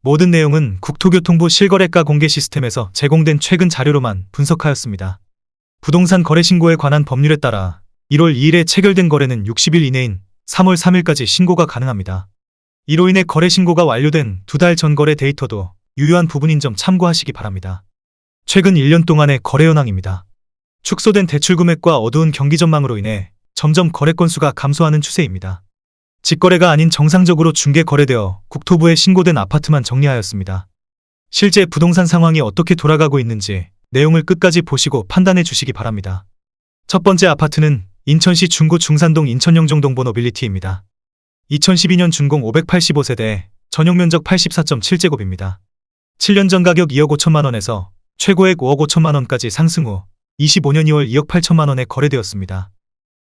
모든 내용은 국토교통부 실거래가 공개 시스템에서 제공된 최근 자료로만 분석하였습니다. 부동산 거래 신고에 관한 법률에 따라 1월 2일에 체결된 거래는 60일 이내인 3월 3일까지 신고가 가능합니다. 이로 인해 거래 신고가 완료된 2달 전 거래 데이터도 유효한 부분인 점 참고하시기 바랍니다. 최근 1년 동안의 거래 현황입니다. 축소된 대출 금액과 어두운 경기 전망으로 인해 점점 거래 건수가 감소하는 추세입니다. 직거래가 아닌 정상적으로 중개 거래되어 국토부에 신고된 아파트만 정리하였습니다. 실제 부동산 상황이 어떻게 돌아가고 있는지 내용을 끝까지 보시고 판단해 주시기 바랍니다. 첫 번째 아파트는 인천시 중구 중산동 인천영종동본 노빌리티입니다. 2012년 준공 585세대, 전용면적 84.7제곱입니다. 7년 전 가격 2억 5천만 원에서 최고액 5억 5천만 원까지 상승 후 25년 2월 2억 8천만 원에 거래되었습니다.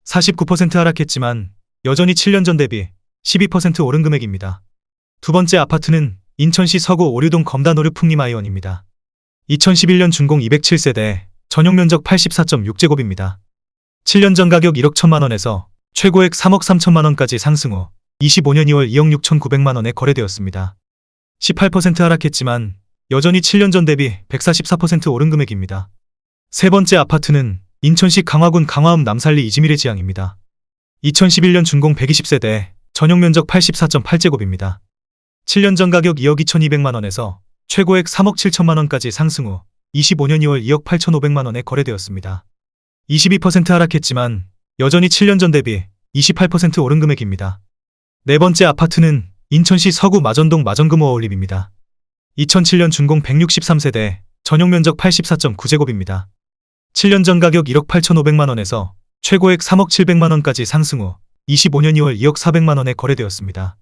49% 하락했지만 여전히 7년 전 대비 12% 오른 금액입니다. 두 번째 아파트는 인천시 서구 오류동 검단오류 풍림아이원입니다. 2011년 준공 207세대, 전용면적 84.6제곱입니다. 7년 전 가격 1억 1천만 원에서 최고액 3억 3천만 원까지 상승 후 25년 2월 2억 6천9백만 원에 거래되었습니다. 18% 하락했지만 여전히 7년 전 대비 144% 오른 금액입니다. 세 번째 아파트는 인천시 강화군 강화읍 남살리 이지미래 지향입니다. 2011년 준공 120세대, 전용면적 84.8제곱입니다. 7년 전 가격 2억 2,200만 원에서 최고액 3억 7천만 원까지 상승 후 25년 2월 2억 8,500만 원에 거래되었습니다. 22% 하락했지만 여전히 7년 전 대비 28% 오른 금액입니다. 네 번째 아파트는 인천시 서구 마전동 마전금 어울림입니다. 2007년 준공 163세대, 전용면적 84.9제곱입니다. 7년 전 가격 1억 8,500만 원에서 최고액 3억 700만 원까지 상승 후 25년 2월 2억 400만 원에 거래되었습니다.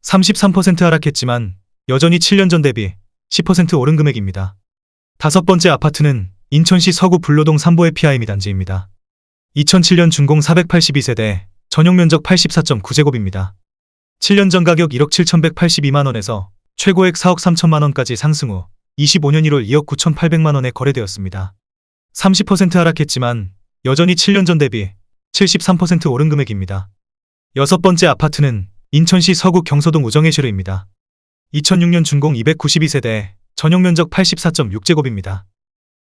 33% 하락했지만 여전히 7년 전 대비 10% 오른 금액입니다. 다섯 번째 아파트는 인천시 서구 불로동 삼보해피아이미 단지입니다. 2007년 준공 482세대, 전용면적 84.9제곱입니다. 7년 전 가격 1억 7,182만 원에서 최고액 4억 3천만 원까지 상승 후 25년 1월 2억 9,800만 원에 거래되었습니다. 30% 하락했지만 여전히 7년 전 대비 73% 오른 금액입니다. 여섯 번째 아파트는 인천시 서구 경서동 우정해시르입니다. 2006년 준공 292세대, 전용면적 84.6제곱입니다.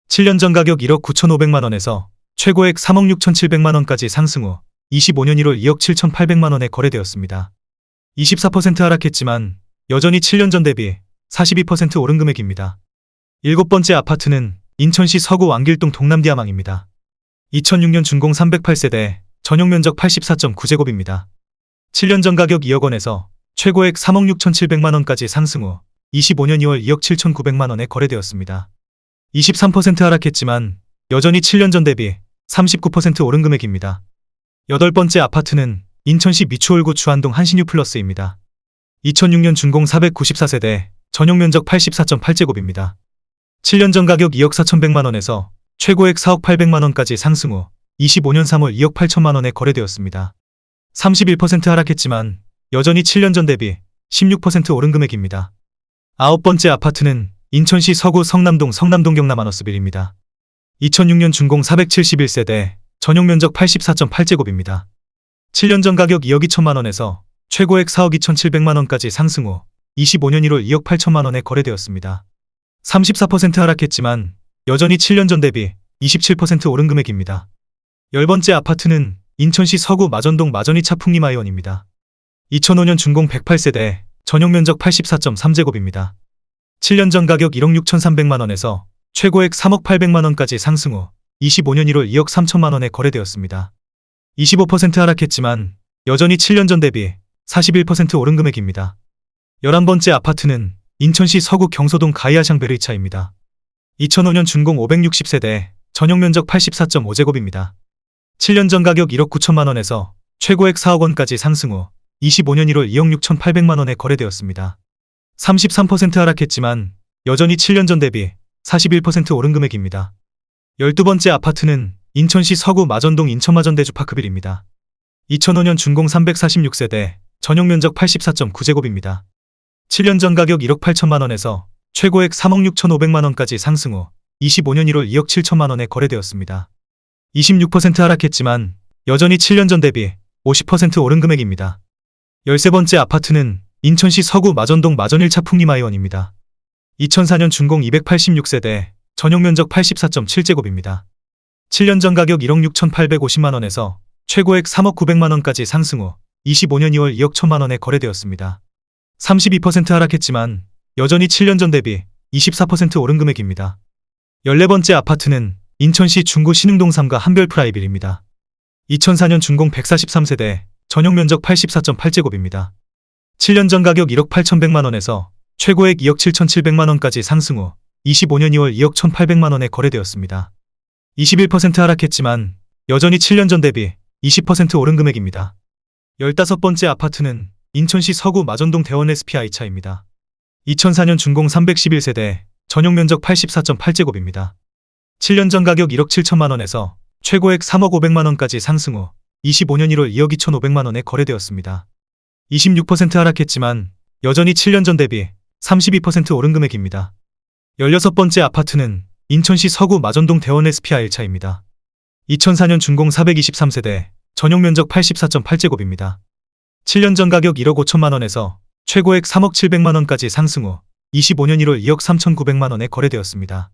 7년 전 가격 1억 9,500만 원에서 최고액 3억 6,700만 원까지 상승 후 25년 1월 2억 7,800만 원에 거래되었습니다. 24% 하락했지만 여전히 7년 전 대비 42% 오른 금액입니다. 일곱 번째 아파트는 인천시 서구 왕길동 동남디아망입니다. 2006년 준공 308세대, 전용면적 84.9제곱입니다. 7년 전 가격 2억 원에서 최고액 3억 6,700만 원까지 상승 후 25년 2월 2억 7,900만 원에 거래되었습니다. 23% 하락했지만 여전히 7년 전 대비 39% 오른 금액입니다. 여덟 번째 아파트는 인천시 미추홀구 주안동 한신유 플러스입니다. 2006년 준공 494세대, 전용면적 84.8제곱입니다. 7년 전 가격 2억 4,100만 원에서 최고액 4억 800만 원까지 상승 후 25년 3월 2억 8천만 원에 거래되었습니다. 31% 하락했지만 여전히 7년 전 대비 16% 오른 금액입니다. 아홉 번째 아파트는 인천시 서구 성남동 경남아너스빌입니다. 2006년 준공 471세대, 전용면적 84.8제곱입니다. 7년 전 가격 2억 2천만 원에서 최고액 4억 2,700만 원까지 상승 후 25년 1월 2억 8천만 원에 거래되었습니다. 34% 하락했지만 여전히 7년 전 대비 27% 오른 금액입니다. 열 번째 아파트는 인천시 서구 마전동 마전이차 풍림아이원입니다. 2005년 준공 108세대, 전용면적 84.3제곱입니다. 7년 전 가격 1억 6,300만 원에서 최고액 3억 800만 원까지 상승 후 25년 1월 2억 3천만 원에 거래되었습니다. 25% 하락했지만 여전히 7년 전 대비 41% 오른 금액입니다. 11번째 아파트는 인천시 서구 경서동 가이아샹 베르이차입니다. 2005년 준공 560세대, 전용면적 84.5제곱입니다. 7년 전 가격 1억 9천만 원에서 최고액 4억 원까지 상승 후 25년 1월 2억 6,800만 원에 거래되었습니다. 33% 하락했지만 여전히 7년 전 대비 41% 오른 금액입니다. 12번째 아파트는 인천시 서구 마전동 인천마전대주파크빌입니다. 2005년 준공 346세대, 전용면적 84.9제곱입니다. 7년 전 가격 1억 8천만 원에서 최고액 3억 6,500만 원까지 상승 후 25년 1월 2억 7천만 원에 거래되었습니다. 26% 하락했지만 여전히 7년 전 대비 50% 오른 금액입니다. 13번째 아파트는 인천시 서구 마전동 마전 1차 풍림하이원입니다. 2004년 준공 286세대, 전용 면적 84.7제곱입니다. 7년 전 가격 1억 6,850만원에서 최고액 3억 900만원까지 상승 후 25년 2월 2억 1천만원에 거래되었습니다. 32% 하락했지만 여전히 7년 전 대비 24% 오른 금액입니다. 14번째 아파트는 인천시 중구 신흥동 3가 한별 프라이빌입니다. 2004년 준공 143세대, 전용 면적 84.8제곱입니다. 7년 전 가격 1억 8,100만원에서 최고액 2억 7,700만원까지 상승 후 25년 2월 2억 1,800만원에 거래되었습니다. 21% 하락했지만 여전히 7년 전 대비 20% 오른 금액입니다. 15번째 아파트는 인천시 서구 마전동 대원 SPI차입니다. 2004년 준공 311세대, 전용 면적 84.8제곱입니다. 7년 전 가격 1억 7천만원에서 최고액 3억 500만원까지 상승 후 25년 1월 2억 2,500만원에 거래되었습니다. 26% 하락했지만 여전히 7년 전 대비 32% 오른 금액입니다. 16번째 아파트는 인천시 서구 마전동 대원 SPI1차입니다. 2004년 준공 423세대, 전용 면적 84.8제곱입니다. 7년 전 가격 1억 5천만원에서 최고액 3억 700만원까지 상승 후 25년 1월 2억 3,900만원에 거래되었습니다.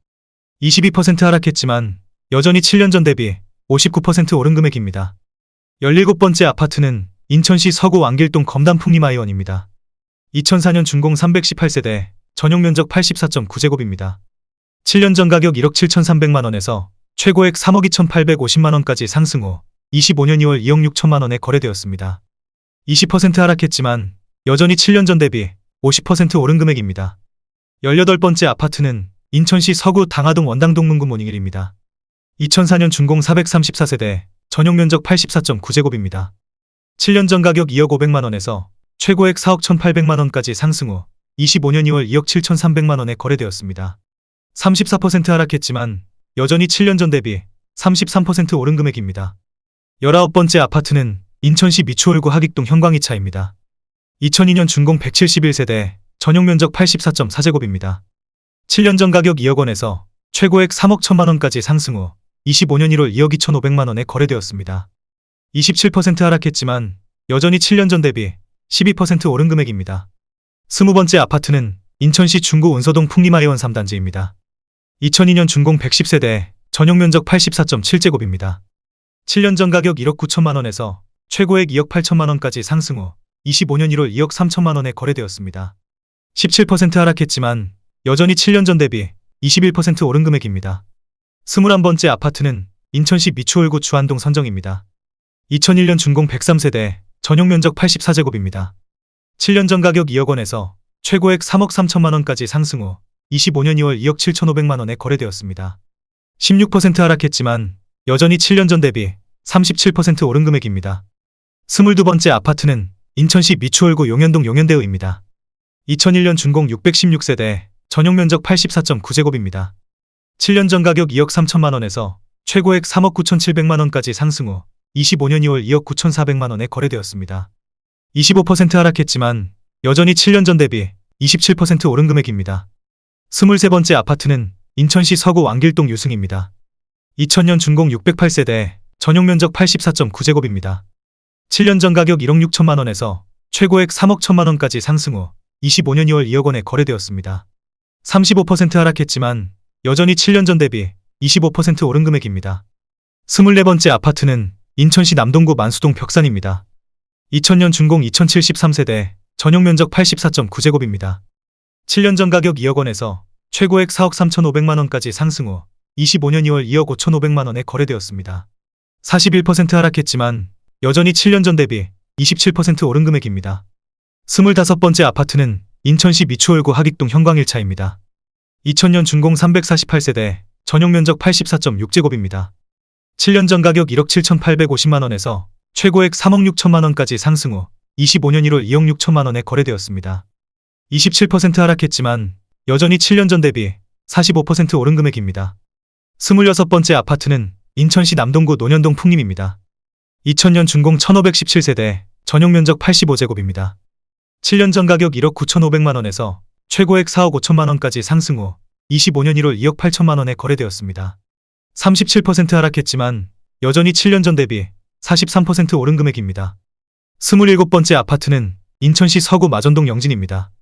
22% 하락했지만 여전히 7년 전 대비 59% 오른 금액입니다. 17번째 아파트는 인천시 서구 왕길동 검단 풍림하이원입니다. 2004년 준공 318세대, 전용 면적 84.9제곱입니다. 7년 전 가격 1억 7,300만원에서 최고액 3억 2,850만원까지 상승 후 25년 2월 2억 6천만원에 거래되었습니다. 20% 하락했지만 여전히 7년 전 대비 50% 오른 금액입니다. 18번째 아파트는 인천시 서구 당하동 원당동 문구 모닝힐입니다. 2004년 준공 434세대, 전용 면적 84.9제곱입니다. 7년 전 가격 2억 500만원에서 최고액 4억 1,800만원까지 상승 후 25년 2월 2억 7,300만원에 거래되었습니다. 34% 하락했지만 여전히 7년 전 대비 33% 오른 금액입니다. 19번째 아파트는 인천시 미추홀구 하익동 형광이차입니다. 2002년 준공 171세대, 전용 면적 84.4제곱입니다. 7년 전 가격 2억 원에서 최고액 3억 1천만원까지 상승 후 25년 1월 2억 2,500만원에 거래되었습니다. 27% 하락했지만 여전히 7년 전 대비 12% 오른 금액입니다. 20번째 아파트는 인천시 중구 운서동 풍림하이원 3단지입니다. 2002년 준공 110세대, 전용 면적 84.7제곱입니다. 7년 전 가격 1억 9천만원에서 최고액 2억 8천만원까지 상승 후 25년 1월 2억 3천만원에 거래되었습니다. 17% 하락했지만 여전히 7년 전 대비 21% 오른 금액입니다. 21번째 아파트는 인천시 미추홀구 주안동 선정입니다. 2001년 준공 103세대, 전용 면적 84제곱입니다. 7년 전 가격 2억 원에서 최고액 3억 3천만원까지 상승 후 25년 2월 2억 7,500만원에 거래되었습니다. 16% 하락했지만 여전히 7년 전 대비 37% 오른 금액입니다. 22번째 아파트는 인천시 미추홀구 용현동 용현대우입니다. 2001년 준공 616세대, 전용 면적 84.9제곱입니다. 7년 전 가격 2억 3천만원에서 최고액 3억 9,700만원까지 상승 후 25년 2월 2억 9,400만원에 거래되었습니다. 25% 하락했지만 여전히 7년 전 대비 27% 오른 금액입니다. 23번째 아파트는 인천시 서구 왕길동 유승입니다. 2000년 준공 608세대, 전용 면적 84.9제곱입니다. 7년 전 가격 1억 6천만원에서 최고액 3억 1천만원까지 상승 후 25년 2월 2억 원에 거래되었습니다. 35% 하락했지만 여전히 7년 전 대비 25% 오른 금액입니다. 24번째 아파트는 인천시 남동구 만수동 벽산입니다. 2000년 준공 2073세대, 전용 면적 84.9제곱입니다. 7년 전 가격 2억 원에서 최고액 4억 3,500만원까지 상승 후 25년 2월 2억 5,500만원에 거래되었습니다. 41% 하락했지만 여전히 7년 전 대비 27% 오른 금액입니다. 25번째 아파트는 인천시 미추홀구 하익동 형광일차입니다. 2000년 준공 348세대, 전용 면적 84.6제곱입니다. 7년 전 가격 1억 7,850만원에서 최고액 3억 6천만원까지 상승 후 25년 1월 2억 6천만원에 거래되었습니다. 27% 하락했지만 여전히 7년 전 대비 45% 오른 금액입니다. 26번째 아파트는 인천시 남동구 논현동 풍림입니다. 2000년 준공 1517세대, 전용 면적 85제곱입니다. 7년 전 가격 1억 9,500만원에서 최고액 4억 5천만원까지 상승 후 25년 1월 2억 8천만원에 거래되었습니다. 37% 하락했지만 여전히 7년 전 대비 43% 오른 금액입니다. 27번째 아파트는 인천시 서구 마전동 영진입니다.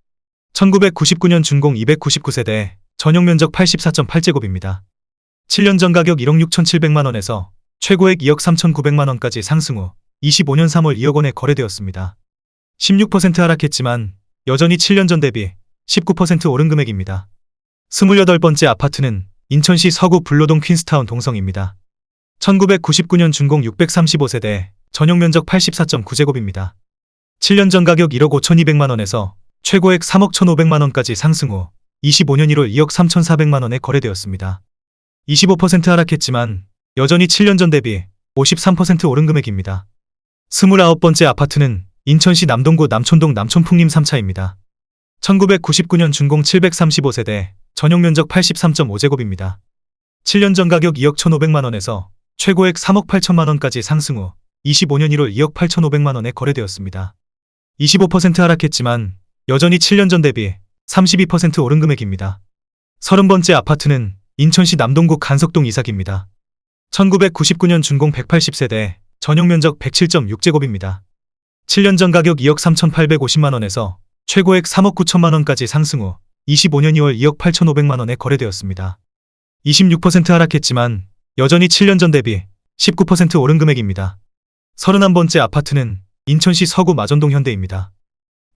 1999년 준공 299세대, 전용 면적 84.8제곱입니다. 7년 전 가격 1억 6,700만원에서 최고액 2억 3,900만원까지 상승 후 25년 3월 2억 원에 거래되었습니다. 16% 하락했지만 여전히 7년 전 대비 19% 오른 금액입니다. 28번째 아파트는 인천시 서구 불로동 퀸스타운 동성입니다. 1999년 준공 635세대, 전용 면적 84.9제곱입니다. 7년 전 가격 1억 5,200만원에서 최고액 3억 1,500만원까지 상승 후 25년 1월 2억 3,400만원에 거래되었습니다. 25% 하락했지만 여전히 7년 전 대비 53% 오른 금액입니다. 29번째 아파트는 인천시 남동구 남촌동 남촌풍림 3차입니다. 1999년 준공 735세대, 전용 면적 83.5제곱입니다. 7년 전 가격 2억 1,500만원에서 최고액 3억 8천만원까지 상승 후 25년 1월 2억 8,500만원에 거래되었습니다. 25% 하락했지만 여전히 7년 전 대비 32% 오른 금액입니다. 30번째 아파트는 인천시 남동구 간석동 이삭입니다. 1999년 준공 180세대, 전용 면적 107.6제곱입니다. 7년 전 가격 2억 3,850만원에서 최고액 3억 9천만원까지 상승 후 25년 2월 2억 8,500만원에 거래되었습니다. 26% 하락했지만 여전히 7년 전 대비 19% 오른 금액입니다. 31번째 아파트는 인천시 서구 마전동 현대입니다.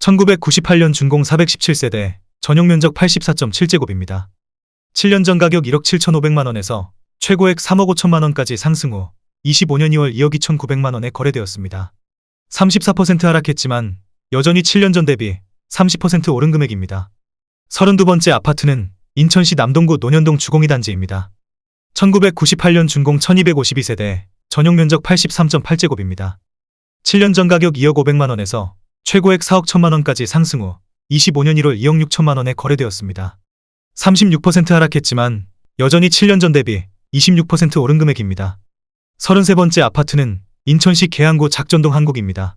1998년 준공 417세대, 전용 면적 84.7제곱입니다. 7년 전 가격 1억 7,500만원에서 최고액 3억 5천만원까지 상승 후 25년 2월 2억 2,900만원에 거래되었습니다. 34% 하락했지만 여전히 7년 전 대비 30% 오른 금액입니다. 32번째 아파트는 인천시 남동구 논현동 주공이 단지입니다. 1998년 준공 1252세대, 전용 면적 83.8제곱입니다. 7년 전 가격 2억 500만원에서 최고액 4억 1천만원까지 상승 후 25년 1월 2억 6천만원에 거래되었습니다. 36% 하락했지만 여전히 7년 전 대비 26% 오른 금액입니다. 33번째 아파트는 인천시 계양구 작전동 한국입니다.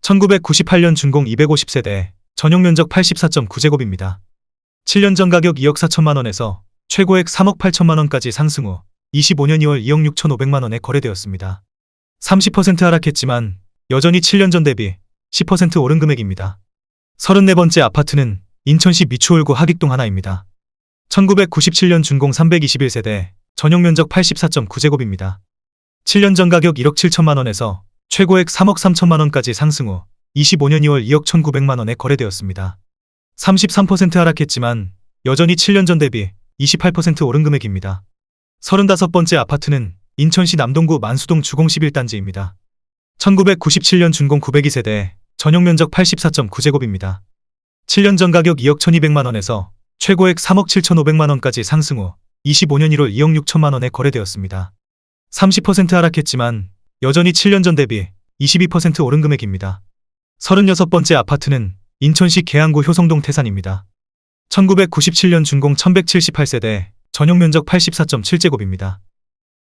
1998년 준공 250세대, 전용 면적 84.9제곱입니다. 7년 전 가격 2억 4천만원에서 최고액 3억 8천만원까지 상승 후 25년 2월 2억 6,500만원에 거래되었습니다. 30% 하락했지만 여전히 7년 전 대비 10% 오른 금액입니다. 34번째 아파트는 인천시 미추홀구 하객동 하나입니다. 1997년 준공 321세대, 전용 면적 84.9제곱입니다. 7년 전 가격 1억 7천만원에서 최고액 3억 3천만원까지 상승 후 25년 2월 2억 1,900만원에 거래되었습니다. 33% 하락했지만 여전히 7년 전 대비 28% 오른 금액입니다. 35번째 아파트는 인천시 남동구 만수동 주공 11단지입니다. 1997년 준공 902세대, 전용 면적 84.9제곱입니다. 7년 전 가격 2억 1,200만원에서 최고액 3억 7,500만원까지 상승 후 25년 1월 2억 6천만원에 거래되었습니다. 30% 하락했지만 여전히 7년 전 대비 22% 오른 금액입니다. 36번째 아파트는 인천시 계양구 효성동 태산입니다. 1997년 준공 1178세대, 전용 면적 84.7제곱입니다.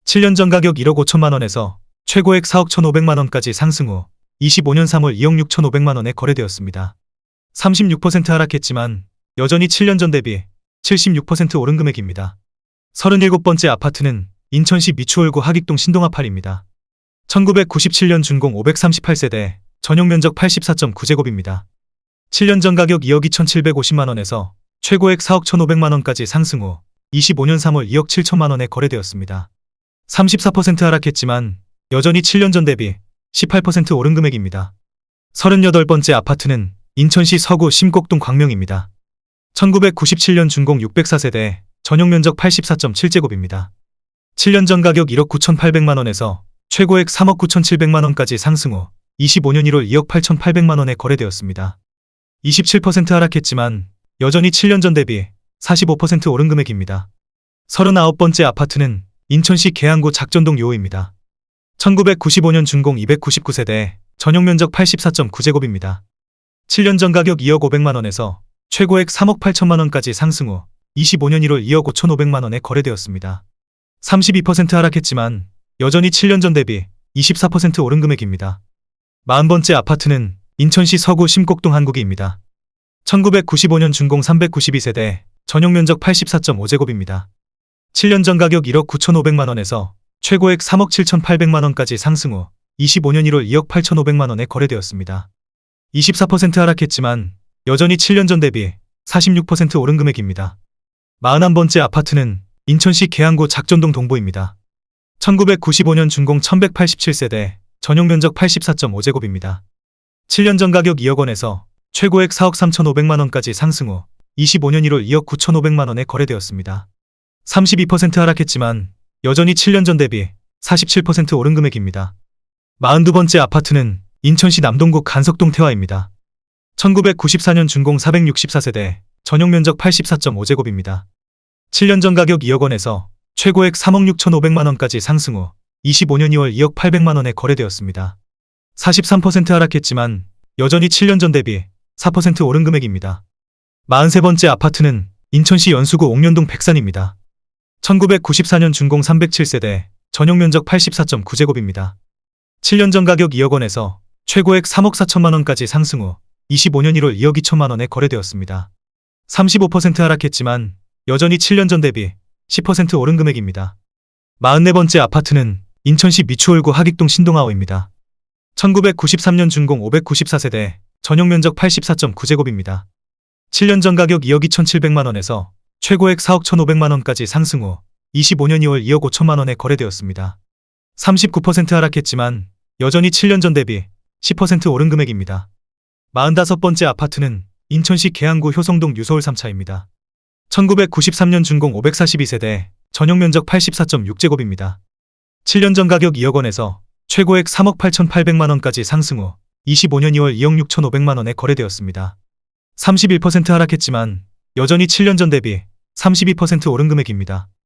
7년 전 가격 1억 5천만원에서 최고액 4억 1,500만원까지 상승 후 25년 3월 2억 6,500만원에 거래되었습니다. 36% 하락했지만 여전히 7년 전 대비 76% 오른 금액입니다. 37번째 아파트는 인천시 미추홀구 하객동 신동아팔입니다. 1997년 준공 538세대, 전용 면적 84.9제곱입니다. 7년 전 가격 2억 2,750만원에서 최고액 4억 1,500만원까지 상승 후 25년 3월 2억 7천만원에 거래되었습니다. 34% 하락했지만 여전히 7년 전 대비 18% 오른 금액입니다. 38번째 아파트는 인천시 서구 심곡동 광명입니다. 1997년 준공 604세대, 전용 면적 84.7제곱입니다. 7년 전 가격 1억 9,800만원에서 최고액 3억 9,700만원까지 상승 후 25년 1월 2억 8,800만원에 거래되었습니다. 27% 하락했지만 여전히 7년 전 대비 45% 오른 금액입니다. 39번째 아파트는 인천시 계양구 작전동 요호입니다. 1995년 준공 299세대, 전용 면적 84.9제곱입니다. 7년 전 가격 2억 500만원에서 최고액 3억 8천만원까지 상승 후 25년 1월 2억 5,500만원에 거래되었습니다. 32% 하락했지만 여전히 7년 전 대비 24% 오른 금액입니다. 40번째 아파트는 인천시 서구 심곡동 한국이입니다. 1995년 준공 392세대, 전용 면적 84.5제곱입니다. 7년 전 가격 1억 9,500만원에서 최고액 3억 7,800만원까지 상승 후 25년 1월 2억 8,500만원에 거래되었습니다. 24% 하락했지만 여전히 7년 전 대비 46% 오른 금액입니다. 41번째 아파트는 인천시 계양구 작전동 동보입니다. 1995년 준공 1187세대, 전용 면적 84.5제곱입니다. 7년 전 가격 2억 원에서 최고액 4억 3,500만 원까지 상승 후 25년 1월 2억 9,500만 원에 거래되었습니다. 32% 하락했지만 여전히 7년 전 대비 47% 오른 금액입니다. 42번째 아파트는 인천시 남동구 간석동 태화입니다. 1994년 준공 464세대, 전용 면적 84.5제곱입니다. 7년 전 가격 2억 원에서 최고액 3억 6,500만 원까지 상승 후 25년 2월 2억 800만 원에 거래되었습니다. 43% 하락했지만 여전히 7년 전 대비 4% 오른 금액입니다. 43번째 아파트는 인천시 연수구 옥년동 백산입니다. 1994년 준공 307세대, 전용 면적 84.9제곱입니다. 7년 전 가격 2억 원에서 최고액 3억 4천만 원까지 상승 후 25년 1월 2억 2천만 원에 거래되었습니다. 35% 하락했지만 여전히 7년 전 대비 10% 오른 금액입니다. 44번째 아파트는 인천시 미추홀구 하객동 신동아워입니다. 1993년 준공 594세대, 전용 면적 84.9제곱입니다. 7년 전 가격 2억 2,700만 원에서 최고액 4억 1,500만 원까지 상승 후 25년 2월 2억 5천만 원에 거래되었습니다. 39% 하락했지만 여전히 7년 전 대비 10% 오른 금액입니다. 45번째 아파트는 인천시 계양구 효성동 유서울 3차입니다. 1993년 준공 542세대, 전용 면적 84.6제곱입니다. 7년 전 가격 2억 원에서 최고액 3억 8,800만 원까지 상승 후 25년 2월 2억 6,500만 원에 거래되었습니다. 31% 하락했지만 여전히 7년 전 대비 32% 오른 금액입니다.